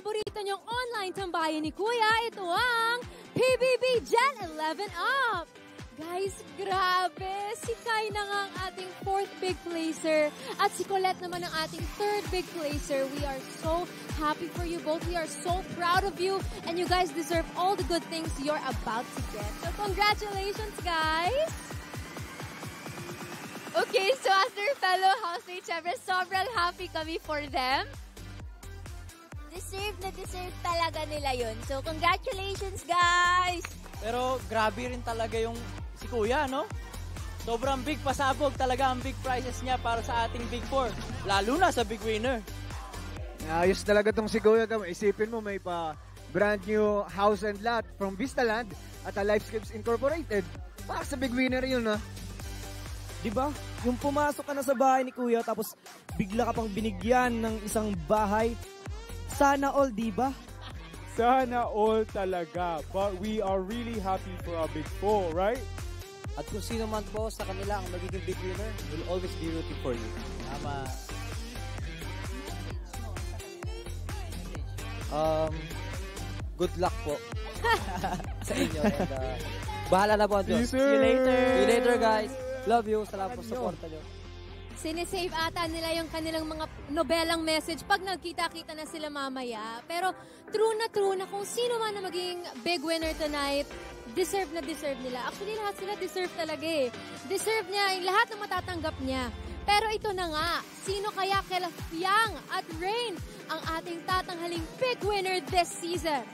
paborito niyong online tambayan ni Kuya. Ito ang PBB Gen 11 Up. Guys, grabe! Si Kai na nga ang ating 4th big placer at si Colette naman ang ating 3rd big placer. We are so happy for you both. We are so proud of you and you guys deserve all the good things you're about to get. So congratulations, guys! Okay, so as their fellow housemates, syempre sobrang happy kami for them. Deserve na deserve talaga nila yun. So congratulations, guys! Pero grabe rin talaga yung si Kuya, no? Sobrang big pasabog talaga ang big prizes niya para sa ating Big Four. Lalo na sa big winner. Ayos talaga tong si Kuya. Isipin mo, may pa brand new house and lot from Vistaland at Lifescapes Incorporated. Para sa big winner yun, ha? Diba? Yung pumasok ka na sa bahay ni Kuya tapos bigla ka pang binigyan ng isang bahay. Sana all, diba? Sana all talaga. But we are really happy for our Big Four, right? At kung sino man po sa kanila ang magiging big winner, we'll always be rooting for you. Tama. Good luck po sa inyo. And, bahala na po ang Diyos. See you later. See you later, guys. Love you. Salamat po sa suporta nyo. Sinisave ata nila yung kanilang mga nobelang message pag nagkita-kita na sila mamaya. Pero true na kung sino man na maging big winner tonight, deserve na deserve nila. Actually, lahat sila deserve talaga eh. Deserve niya yung lahat na matatanggap niya. Pero ito na nga, sino kaya kila Fiang at Rain ang ating tatanghaling big winner this season?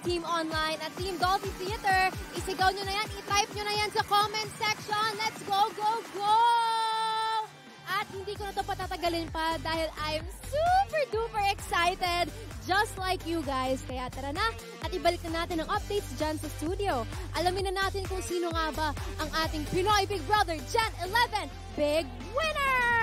Team Online at Team Dolby Theater, isigaw nyo na yan, i-type nyo na yan sa comment section. Let's go, go, go! At hindi ko na ito patatagalin pa dahil I'm super duper excited just like you guys. Kaya tara na at ibalik na natin ang updates dyan sa studio. Alamin na natin kung sino nga ba ang ating Pinoy Big Brother Gen 11 Big Winner!